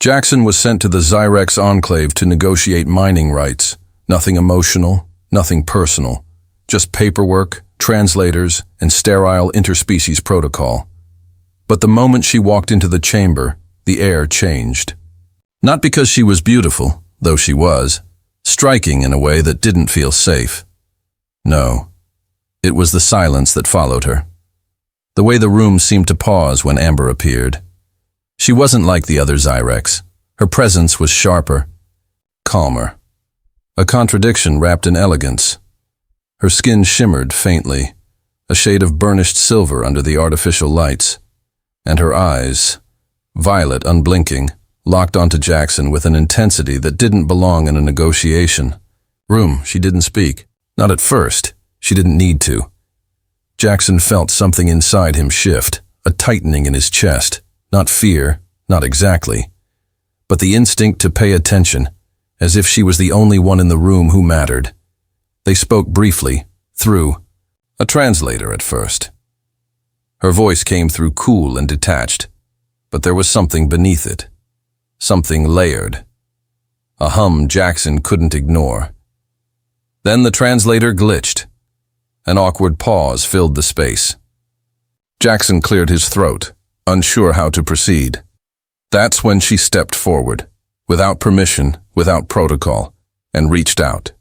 Jackson was sent to the Zyrex Enclave to negotiate mining rights. Nothing emotional, nothing personal. Just paperwork, translators, and sterile interspecies protocol. But the moment she walked into the chamber, the air changed. Not because she was beautiful, though she was, striking in a way that didn't feel safe. No, it was the silence that followed her. The way the room seemed to pause when Amber appeared. She wasn't like the other Zyrex. Her presence was sharper, calmer. A contradiction wrapped in elegance. Her skin shimmered faintly, a shade of burnished silver under the artificial lights, and her eyes, violet unblinking, locked onto Jackson with an intensity that didn't belong in a negotiation. She didn't speak. Not at first. She didn't need to. Jackson felt something inside him shift, a tightening in his chest. Not fear, not exactly, but the instinct to pay attention, as if she was the only one in the room who mattered. They spoke briefly, through a translator at first. Her voice came through cool and detached, but there was something beneath it, something layered. A hum Jackson couldn't ignore. Then the translator glitched. An awkward pause filled the space. Jackson cleared his throat, unsure how to proceed. That's when she stepped forward, without permission, without protocol, and reached out.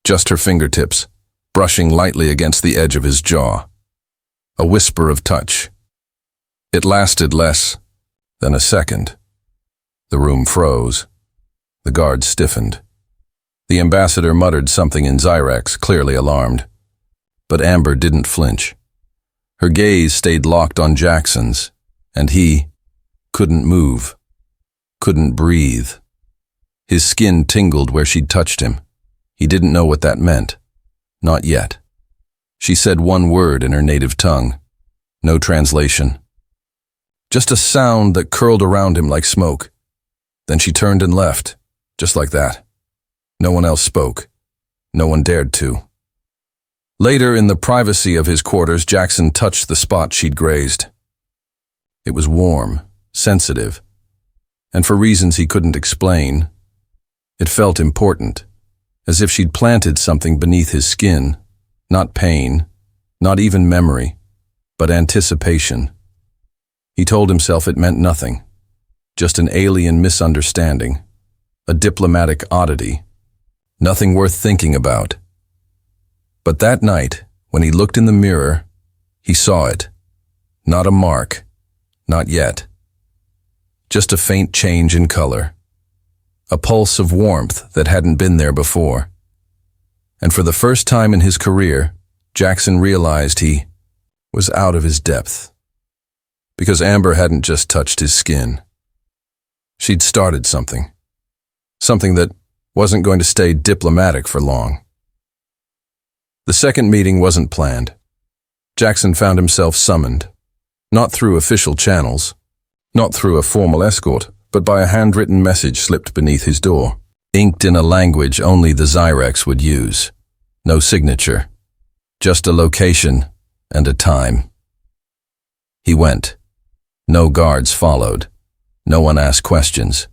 Just her fingertips, brushing lightly against the edge of his jaw. A whisper of touch. It lasted less than a second. The room froze. The guard stiffened. The ambassador muttered something in Zyrex, clearly alarmed. But Amber didn't flinch. Her gaze stayed locked on Jackson's, and he couldn't move, couldn't breathe. His skin tingled where she'd touched him. He didn't know what that meant. Not yet. She said one word in her native tongue. No translation. Just a sound that curled around him like smoke. Then she turned and left, just like that. No one else spoke. No one dared to. Later, in the privacy of his quarters, Jackson touched the spot she'd grazed. It was warm, sensitive, and for reasons he couldn't explain, it felt important, as if she'd planted something beneath his skin, not pain, not even memory, but anticipation. He told himself it meant nothing, just an alien misunderstanding, a diplomatic oddity, nothing worth thinking about. But that night, when he looked in the mirror, he saw it. Not a mark. Not yet. Just a faint change in color. A pulse of warmth that hadn't been there before. And for the first time in his career, Jackson realized he was out of his depth. Because Amber hadn't just touched his skin. She'd started something. Something that wasn't going to stay diplomatic for long. The second meeting wasn't planned. Jackson found himself summoned. Not through official channels, not through a formal escort, but by a handwritten message slipped beneath his door, inked in a language only the Zyrex would use. No signature, just a location and a time. He went. No guards followed. No one asked questions.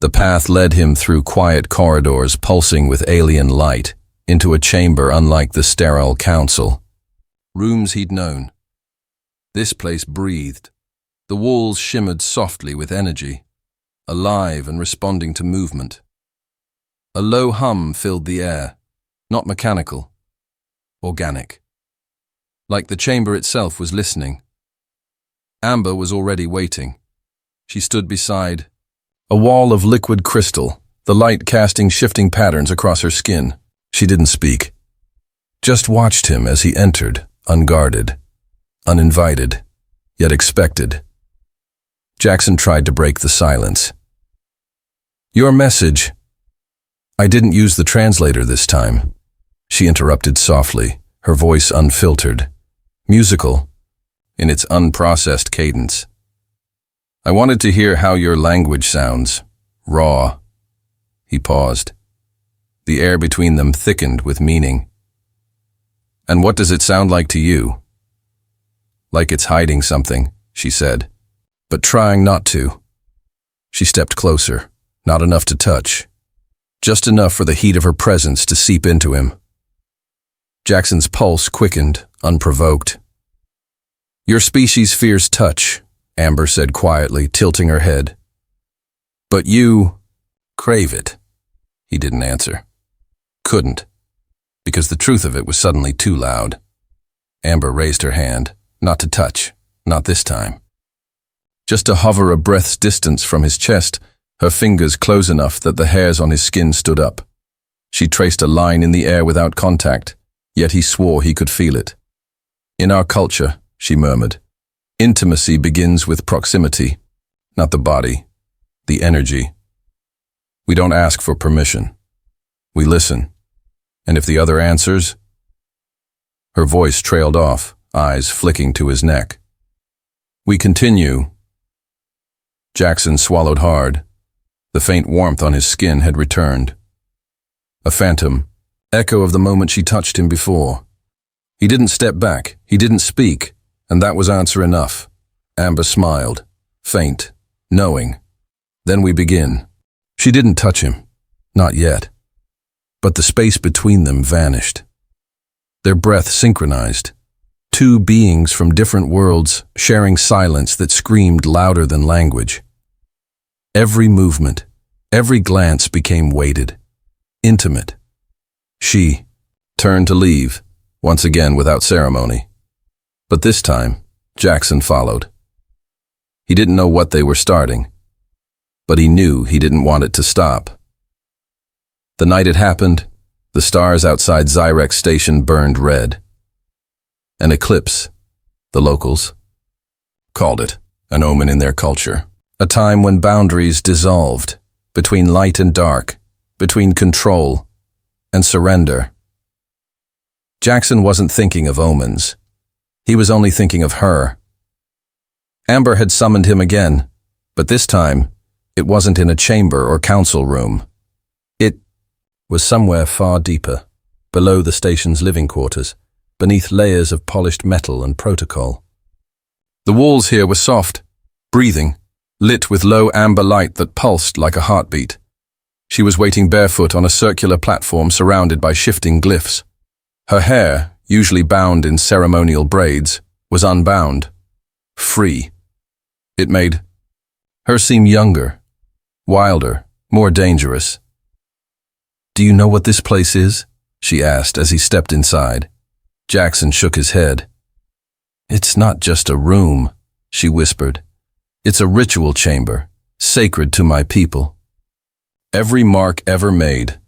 The path led him through quiet corridors pulsing with alien light, into a chamber unlike the sterile council. Rooms he'd known. This place breathed. The walls shimmered softly with energy, alive and responding to movement. A low hum filled the air, not mechanical, organic. Like the chamber itself was listening. Amber was already waiting. She stood beside a wall of liquid crystal, the light casting shifting patterns across her skin. She didn't speak. Just watched him as he entered, unguarded, uninvited, yet expected. Jackson tried to break the silence. Your message. I didn't use the translator this time. She interrupted softly, her voice unfiltered, musical, in its unprocessed cadence. I wanted to hear how your language sounds, raw. He paused. The air between them thickened with meaning. And what does it sound like to you? Like it's hiding something, she said, but trying not to. She stepped closer, not enough to touch, just enough for the heat of her presence to seep into him. Jackson's pulse quickened, unprovoked. "Your species fears touch," Amber said quietly, tilting her head. "But you crave it." He didn't answer. Couldn't, because the truth of it was suddenly too loud. Amber raised her hand, not to touch, not this time. Just to hover a breath's distance from his chest, her fingers close enough that the hairs on his skin stood up. She traced a line in the air without contact, yet he swore he could feel it. "In our culture," she murmured, "intimacy begins with proximity, not the body, the energy. We don't ask for permission. We listen. And if the other answers..." Her voice trailed off, eyes flicking to his neck. "We continue." Jackson swallowed hard. The faint warmth on his skin had returned. A phantom, echo of the moment she touched him before. He didn't step back, he didn't speak, and that was answer enough. Amber smiled, faint, knowing. "Then we begin." She didn't touch him, not yet. But the space between them vanished. Their breath synchronized. Two beings from different worlds sharing silence that screamed louder than language. Every movement, every glance became weighted, intimate. She turned to leave, once again without ceremony. But this time, Jackson followed. He didn't know what they were starting, but he knew he didn't want it to stop. The night it happened, the stars outside Zyrex Station burned red. An eclipse, the locals called it, an omen in their culture. A time when boundaries dissolved, between light and dark, between control and surrender. Jackson wasn't thinking of omens. He was only thinking of her. Amber had summoned him again, but this time, it wasn't in a chamber or council room. It was somewhere far deeper, below the station's living quarters, beneath layers of polished metal and protocol. The walls here were soft, breathing, lit with low amber light that pulsed like a heartbeat. She was waiting barefoot on a circular platform surrounded by shifting glyphs. Her hair, usually bound in ceremonial braids, was unbound, free. It made her seem younger, wilder, more dangerous. "Do you know what this place is?" she asked as he stepped inside. Jackson shook his head. "It's not just a room," she whispered. "It's a ritual chamber, sacred to my people. Every mark ever made,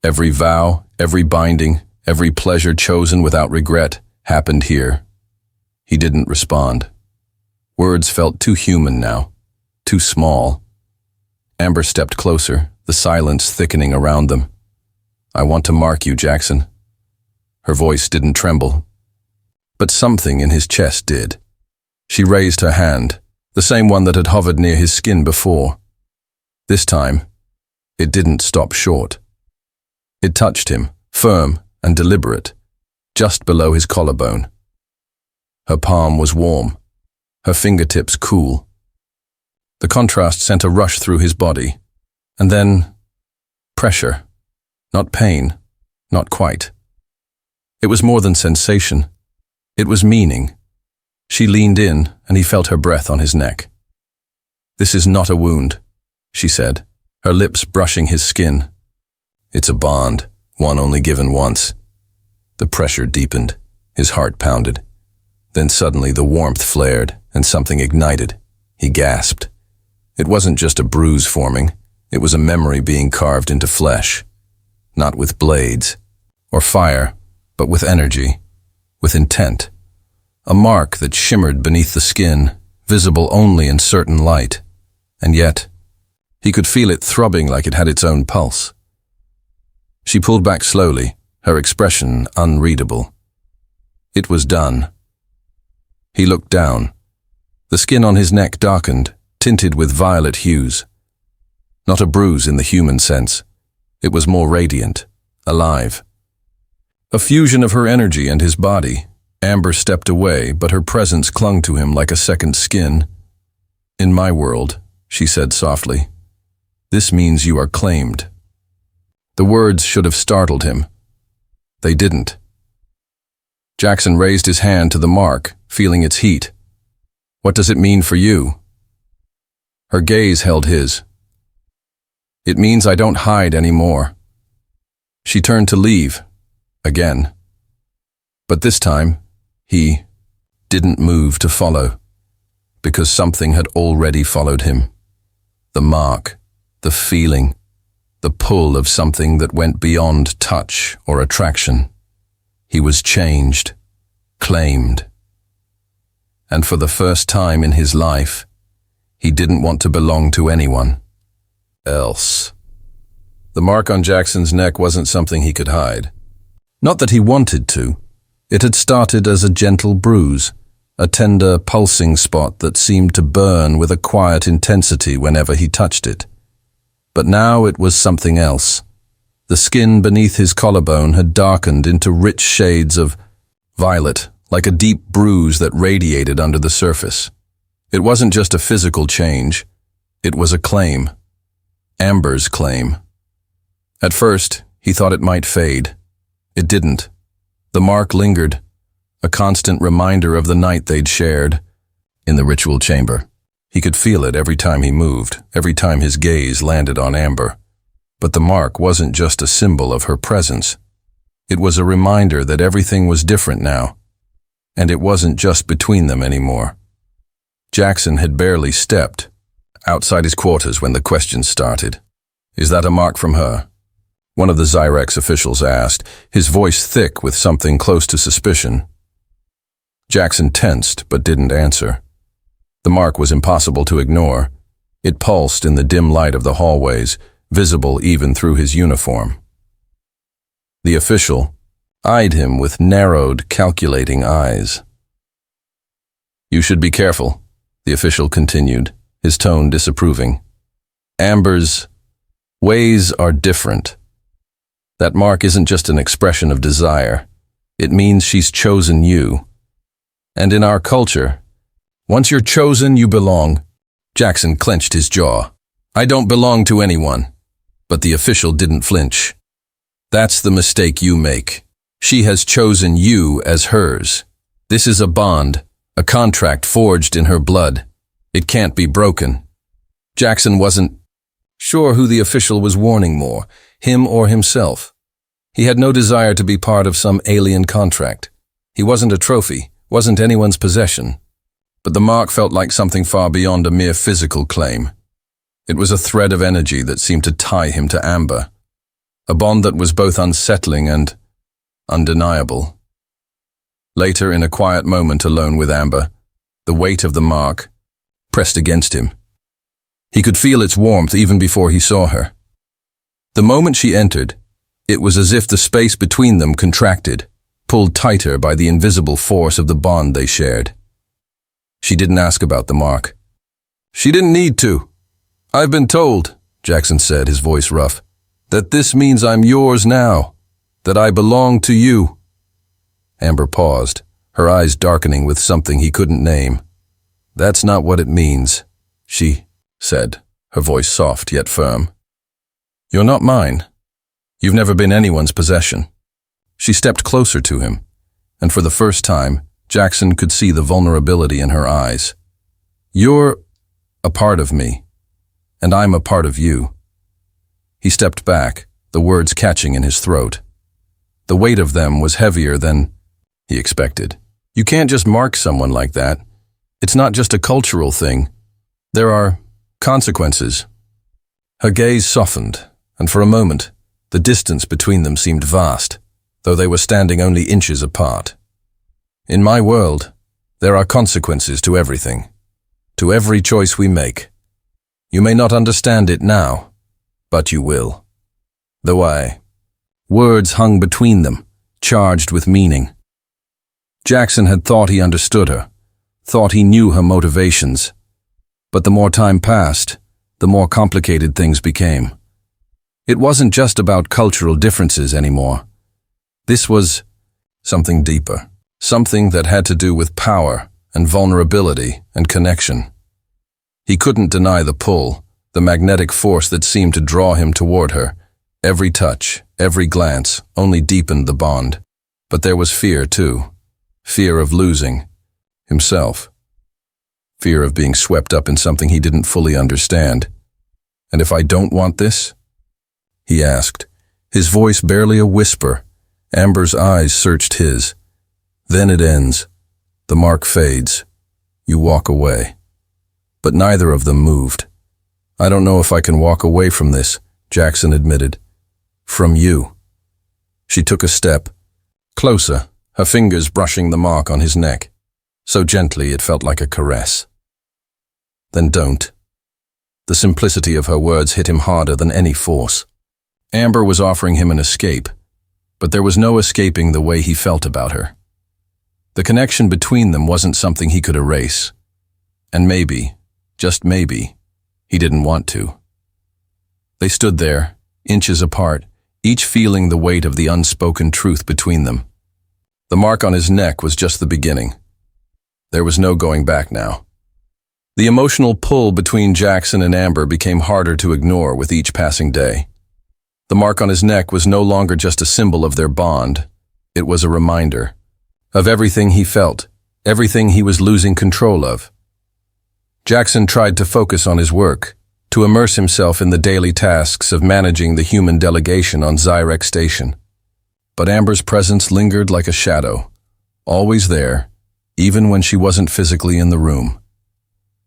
every vow, every binding, every pleasure chosen without regret happened here." He didn't respond. Words felt too human now, too small. Amber stepped closer, the silence thickening around them. "I want to mark you, Jackson." Her voice didn't tremble, but something in his chest did. She raised her hand, the same one that had hovered near his skin before. This time, it didn't stop short. It touched him, firm and deliberate, just below his collarbone. Her palm was warm, her fingertips cool. The contrast sent a rush through his body, and then pressure. Not pain, not quite. It was more than sensation. It was meaning. She leaned in, and he felt her breath on his neck. "This is not a wound," she said, her lips brushing his skin. "It's a bond, one only given once." The pressure deepened, his heart pounded. Then suddenly the warmth flared, and something ignited. He gasped. It wasn't just a bruise forming, it was a memory being carved into flesh. Not with blades or fire, but with energy, with intent. A mark that shimmered beneath the skin, visible only in certain light. And yet, he could feel it throbbing like it had its own pulse. She pulled back slowly, her expression unreadable. It was done. He looked down. The skin on his neck darkened, tinted with violet hues. Not a bruise in the human sense. It was more radiant, alive. A fusion of her energy and his body. Amber stepped away, but her presence clung to him like a second skin. "In my world," she said softly, This means you are claimed. The words should have startled him. They didn't. Jackson raised his hand to the mark, feeling its heat. What does it mean for you? Her gaze held his. It means I don't hide anymore. She turned to leave, again. But this time, he didn't move to follow, because something had already followed him. The mark, the feeling, the pull of something that went beyond touch or attraction. He was changed, claimed. And for the first time in his life, he didn't want to belong to anyone else. The mark on Jackson's neck wasn't something he could hide. Not that he wanted to. It had started as a gentle bruise, a tender, pulsing spot that seemed to burn with a quiet intensity whenever he touched it. But now it was something else. The skin beneath his collarbone had darkened into rich shades of violet, like a deep bruise that radiated under the surface. It wasn't just a physical change. It was a claim. Amber's claim. At first, he thought it might fade. It didn't. The mark lingered, a constant reminder of the night they'd shared in the ritual chamber. He could feel it every time he moved, every time his gaze landed on Amber. But the mark wasn't just a symbol of her presence. It was a reminder that everything was different now. And it wasn't just between them anymore. Jackson had barely stepped outside his quarters when the questions started. Is that a mark from her? One of the Zyrex officials asked, his voice thick with something close to suspicion. Jackson tensed but didn't answer. The mark was impossible to ignore. It pulsed in the dim light of the hallways, visible even through his uniform. The official eyed him with narrowed, calculating eyes. You should be careful, the official continued, his tone disapproving. Amber's ways are different. That mark isn't just an expression of desire. It means she's chosen you. And in our culture, once you're chosen, you belong. Jackson clenched his jaw. I don't belong to anyone. But the official didn't flinch. That's the mistake you make. She has chosen you as hers. This is a bond, a contract forged in her blood. It can't be broken. Jackson wasn't sure who the official was warning more, him or himself. He had no desire to be part of some alien contract. He wasn't a trophy, wasn't anyone's possession. But the mark felt like something far beyond a mere physical claim. It was a thread of energy that seemed to tie him to Amber, a bond that was both unsettling and undeniable. Later, in a quiet moment alone with Amber, the weight of the mark pressed against him. He could feel its warmth even before he saw her. The moment she entered, it was as if the space between them contracted, pulled tighter by the invisible force of the bond they shared. She didn't ask about the mark. She didn't need to. I've been told, Jackson said, his voice rough, that this means I'm yours now, that I belong to you. Amber paused, her eyes darkening with something he couldn't name. That's not what it means, she said, her voice soft yet firm. You're not mine. You've never been anyone's possession. She stepped closer to him, and for the first time, Jackson could see the vulnerability in her eyes. You're a part of me, and I'm a part of you. He stepped back, the words catching in his throat. The weight of them was heavier than he expected. You can't just mark someone like that. It's not just a cultural thing. There are consequences. Her gaze softened, and for a moment, the distance between them seemed vast, though they were standing only inches apart. In my world, there are consequences to everything, to every choice we make. You may not understand it now, but you will. Words hung between them, charged with meaning. Jackson had thought he understood her, thought he knew her motivations. But the more time passed, the more complicated things became. It wasn't just about cultural differences anymore. This was something deeper, something that had to do with power and vulnerability and connection. He couldn't deny the pull, the magnetic force that seemed to draw him toward her. Every touch, every glance, only deepened the bond. But there was fear, too. Fear of losing himself. Fear of being swept up in something he didn't fully understand. "And if I don't want this?" he asked, his voice barely a whisper. Amber's eyes searched his. "Then it ends. The mark fades. You walk away." But neither of them moved. "I don't know if I can walk away from this," Jackson admitted. "From you." She took a step, closer, her fingers brushing the mark on his neck, so gently it felt like a caress. "Then don't." The simplicity of her words hit him harder than any force. Amber was offering him an escape, but there was no escaping the way he felt about her. The connection between them wasn't something he could erase. And maybe, just maybe, he didn't want to. They stood there, inches apart, each feeling the weight of the unspoken truth between them. The mark on his neck was just the beginning. There was no going back now. The emotional pull between Jackson and Amber became harder to ignore with each passing day. The mark on his neck was no longer just a symbol of their bond. It was a reminder of everything he felt, everything he was losing control of. Jackson tried to focus on his work, to immerse himself in the daily tasks of managing the human delegation on Zyrex Station. But Amber's presence lingered like a shadow, always there, even when she wasn't physically in the room.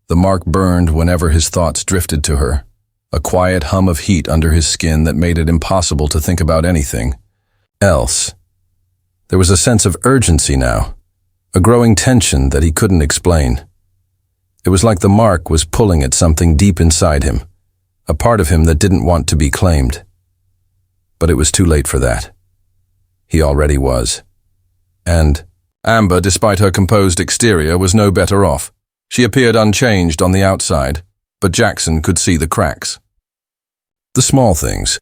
The mark burned whenever his thoughts drifted to her, a quiet hum of heat under his skin that made it impossible to think about anything else. There was a sense of urgency now, a growing tension that he couldn't explain. It was like the mark was pulling at something deep inside him, a part of him that didn't want to be claimed. But it was too late for that. He already was. And Amber, despite her composed exterior, was no better off. She appeared unchanged on the outside, but Jackson could see the cracks. The small things.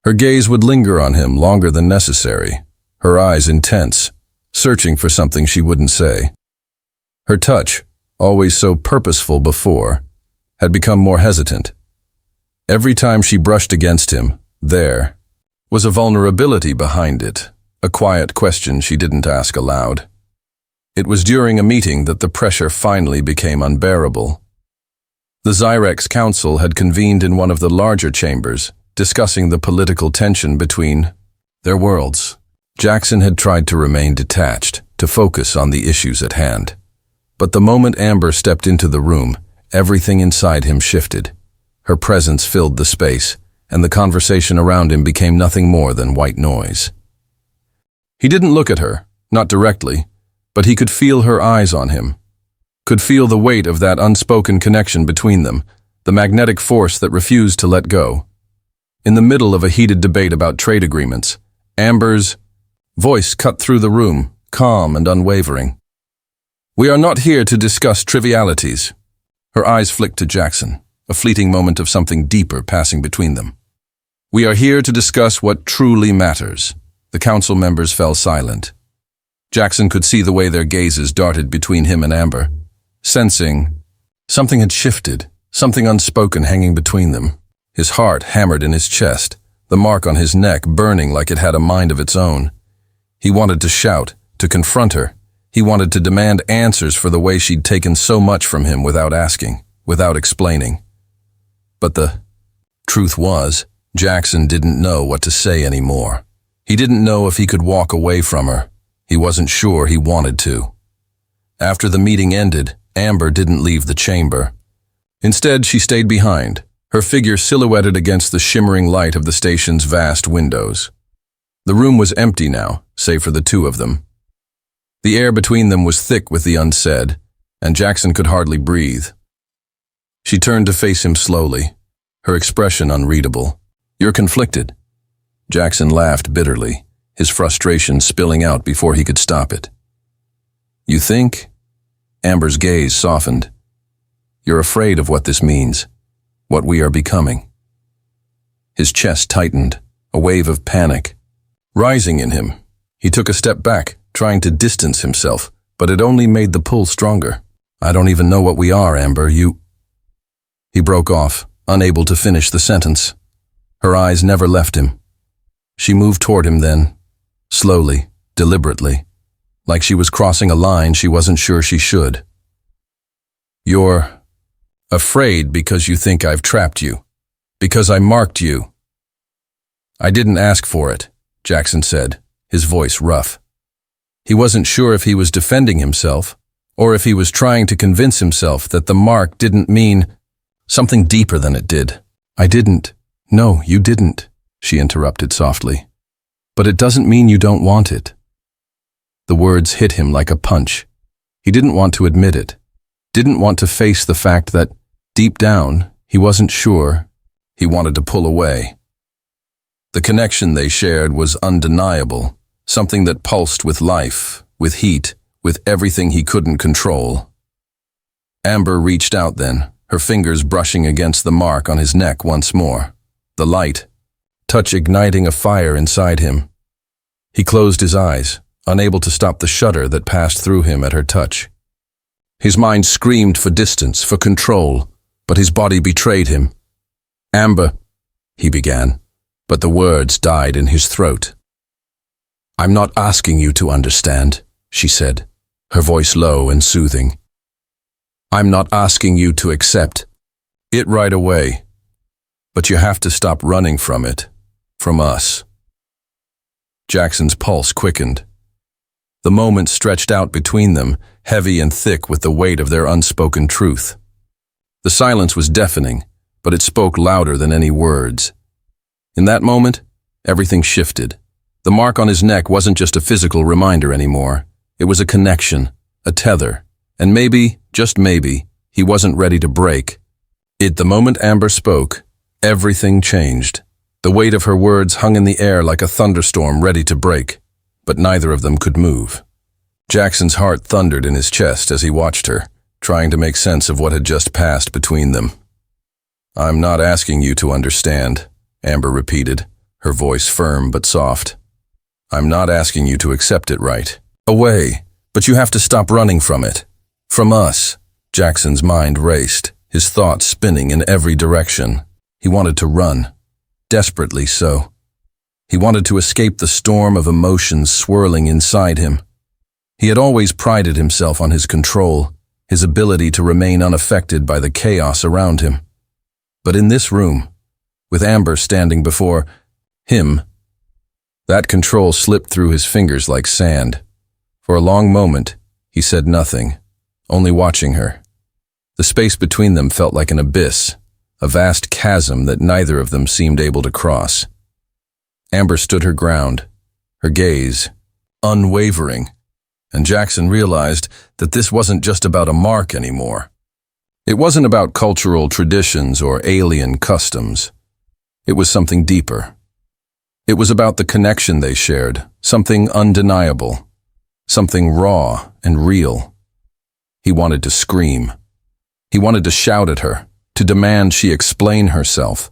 Her gaze would linger on him longer than necessary, her eyes intense, searching for something she wouldn't say. Her touch, always so purposeful before, had become more hesitant. Every time she brushed against him, there was a vulnerability behind it, a quiet question she didn't ask aloud. It was during a meeting that the pressure finally became unbearable. The Zyrex Council had convened in one of the larger chambers, discussing the political tension between their worlds. Jackson had tried to remain detached, to focus on the issues at hand. But the moment Amber stepped into the room, everything inside him shifted. Her presence filled the space, and the conversation around him became nothing more than white noise. He didn't look at her, not directly, but he could feel her eyes on him, could feel the weight of that unspoken connection between them, the magnetic force that refused to let go. In the middle of a heated debate about trade agreements, Amber's voice cut through the room, calm and unwavering. "We are not here to discuss trivialities." Her eyes flicked to Jackson, a fleeting moment of something deeper passing between them. "We are here to discuss what truly matters." The council members fell silent. Jackson could see the way their gazes darted between him and Amber, sensing something had shifted, something unspoken hanging between them. His heart hammered in his chest, the mark on his neck burning like it had a mind of its own. He wanted to shout, to confront her. He wanted to demand answers for the way she'd taken so much from him without asking, without explaining. But the truth was, Jackson didn't know what to say anymore. He didn't know if he could walk away from her. He wasn't sure he wanted to. After the meeting ended, Amber didn't leave the chamber. Instead, she stayed behind, her figure silhouetted against the shimmering light of the station's vast windows. The room was empty now, save for the two of them. The air between them was thick with the unsaid, and Jackson could hardly breathe. She turned to face him slowly, her expression unreadable. "You're conflicted." Jackson laughed bitterly, his frustration spilling out before he could stop it. "You think?" Amber's gaze softened. "You're afraid of what this means, what we are becoming." His chest tightened, a wave of panic rising in him. He took a step back, trying to distance himself, but it only made the pull stronger. "I don't even know what we are, Amber, you—" He broke off, unable to finish the sentence. Her eyes never left him. She moved toward him then, slowly, deliberately, like she was crossing a line she wasn't sure she should. "You're afraid because you think I've trapped you, because I marked you." "I didn't ask for it," Jackson said, his voice rough. He wasn't sure if he was defending himself, or if he was trying to convince himself that the mark didn't mean something deeper than it did. "I didn't. No, you didn't," she interrupted softly. "But it doesn't mean you don't want it." The words hit him like a punch. He didn't want to admit it, didn't want to face the fact that, deep down, he wasn't sure. He wanted to pull away. The connection they shared was undeniable, something that pulsed with life, with heat, with everything he couldn't control. Amber reached out then, her fingers brushing against the mark on his neck once more. The light, touch igniting a fire inside him. He closed his eyes, unable to stop the shudder that passed through him at her touch. His mind screamed for distance, for control, but his body betrayed him. "Amber," he began, but the words died in his throat. "I'm not asking you to understand," she said, her voice low and soothing. "I'm not asking you to accept it right away, but you have to stop running from it, from us." Jackson's pulse quickened. The moment stretched out between them, heavy and thick with the weight of their unspoken truth. The silence was deafening, but it spoke louder than any words. In that moment, everything shifted. The mark on his neck wasn't just a physical reminder anymore. It was a connection, a tether, and maybe, just maybe, he wasn't ready to break. The moment Amber spoke, everything changed. The weight of her words hung in the air like a thunderstorm ready to break, but neither of them could move. Jackson's heart thundered in his chest as he watched her, trying to make sense of what had just passed between them. "I'm not asking you to understand," Amber repeated, her voice firm but soft. "I'm not asking you to accept it right away, but you have to stop running from it. From us." Jackson's mind raced, his thoughts spinning in every direction. He wanted to run, desperately so. He wanted to escape the storm of emotions swirling inside him. He had always prided himself on his control, his ability to remain unaffected by the chaos around him. But in this room, with Amber standing before him, that control slipped through his fingers like sand. For a long moment, he said nothing, only watching her. The space between them felt like an abyss, a vast chasm that neither of them seemed able to cross. Amber stood her ground, her gaze unwavering, and Jackson realized that this wasn't just about a mark anymore. It wasn't about cultural traditions or alien customs. It was something deeper. It was about the connection they shared, something undeniable, something raw and real. He wanted to scream. He wanted to shout at her, to demand she explain herself,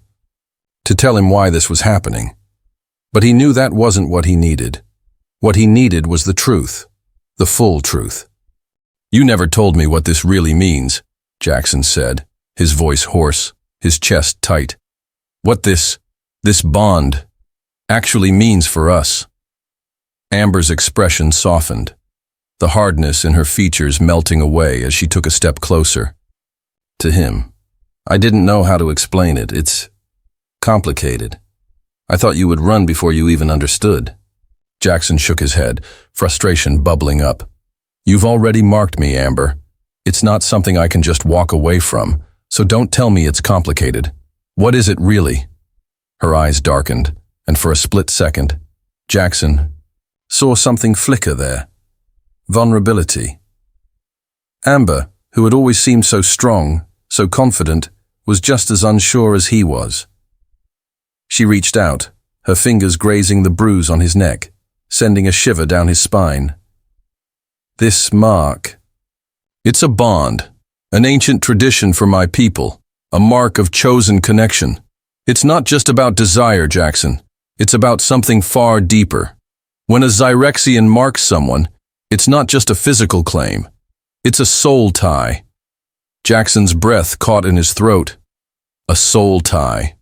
to tell him why this was happening. But he knew that wasn't what he needed. What he needed was the truth, the full truth. "You never told me what this really means," Jackson said, his voice hoarse, his chest tight. "What this bond actually means for us." Amber's expression softened, the hardness in her features melting away as she took a step closer. To him, "I didn't know how to explain it. It's complicated. I thought you would run before you even understood." Jackson shook his head, frustration bubbling up. "You've already marked me, Amber. It's not something I can just walk away from, so don't tell me it's complicated. What is it really?" Her eyes darkened, and for a split second, Jackson saw something flicker there. Vulnerability. Amber, who had always seemed so strong, so confident, was just as unsure as he was. She reached out, her fingers grazing the bruise on his neck, sending a shiver down his spine. "This mark. It's a bond, an ancient tradition for my people, a mark of chosen connection. It's not just about desire, Jackson. It's about something far deeper. When a Zyrexian marks someone, it's not just a physical claim. It's a soul tie." Jackson's breath caught in his throat. A soul tie.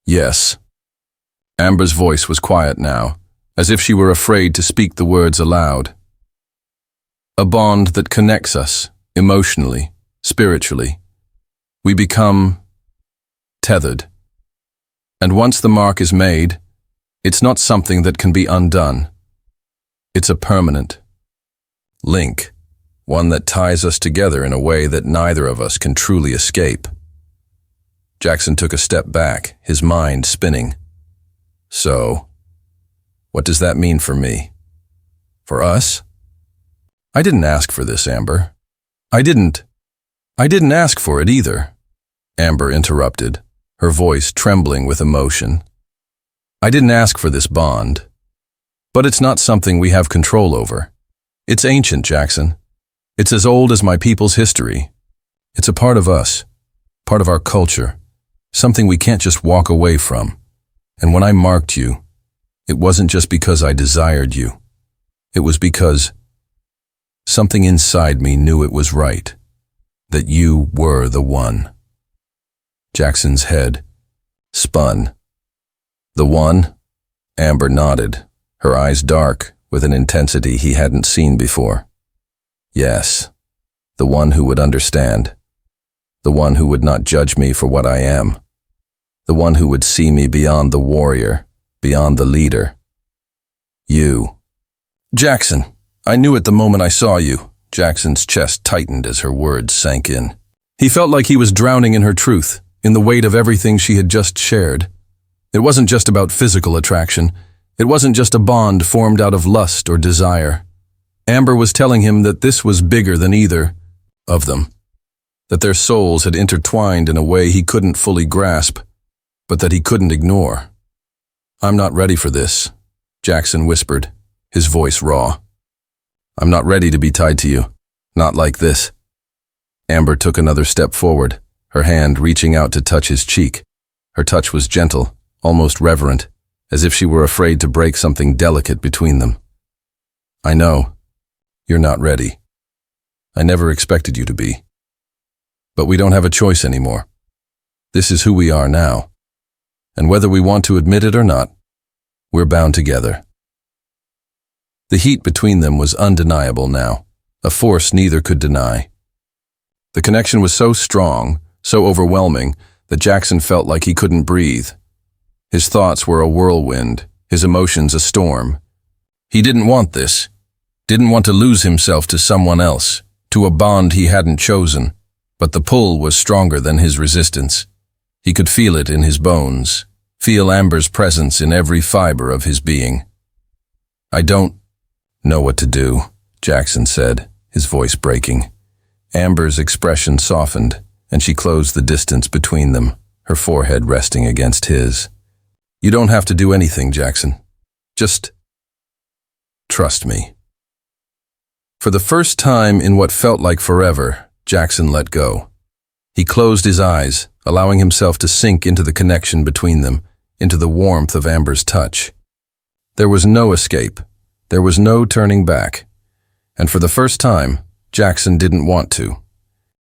Yes. Amber's voice was quiet now, as if she were afraid to speak the words aloud. A bond that connects us, emotionally, spiritually. We become tethered. And once the mark is made, it's not something that can be undone. It's a permanent link, one that ties us together in a way that neither of us can truly escape. Jackson took a step back, his mind spinning. So, what does that mean for me? For us? I didn't ask for this, Amber. I didn't ask for it either. Amber interrupted, her voice trembling with emotion. I didn't ask for this bond. But it's not something we have control over. It's ancient, Jackson. It's as old as my people's history. It's a part of us, part of our culture, something we can't just walk away from. And when I marked you, it wasn't just because I desired you. It was because something inside me knew it was right, that you were the one. Jackson's head spun. The one? Amber nodded, her eyes dark with an intensity he hadn't seen before. Yes, the one who would understand. The one who would not judge me for what I am. The one who would see me beyond the warrior, beyond the leader. You. Jackson, I knew it the moment I saw you. Jackson's chest tightened as her words sank in. He felt like he was drowning in her truth, in the weight of everything she had just shared. It wasn't just about physical attraction. It wasn't just a bond formed out of lust or desire. Amber was telling him that this was bigger than either of them, that their souls had intertwined in a way he couldn't fully grasp, but that he couldn't ignore. I'm not ready for this, Jackson whispered, his voice raw. I'm not ready to be tied to you. Not like this. Amber took another step forward, her hand reaching out to touch his cheek. Her touch was gentle, almost reverent, as if she were afraid to break something delicate between them. I know. You're not ready. I never expected you to be. But we don't have a choice anymore. This is who we are now. And whether we want to admit it or not, we're bound together. The heat between them was undeniable now, a force neither could deny. The connection was so strong, so overwhelming, that Jackson felt like he couldn't breathe. His thoughts were a whirlwind, his emotions a storm. He didn't want this. Didn't want to lose himself to someone else, to a bond he hadn't chosen, but the pull was stronger than his resistance. He could feel it in his bones, feel Amber's presence in every fiber of his being. I don't know what to do, Jackson said, his voice breaking. Amber's expression softened, and she closed the distance between them, her forehead resting against his. You don't have to do anything, Jackson. Just trust me. For the first time in what felt like forever, Jackson let go. He closed his eyes, allowing himself to sink into the connection between them, into the warmth of Amber's touch. There was no escape. There was no turning back. And for the first time, Jackson didn't want to.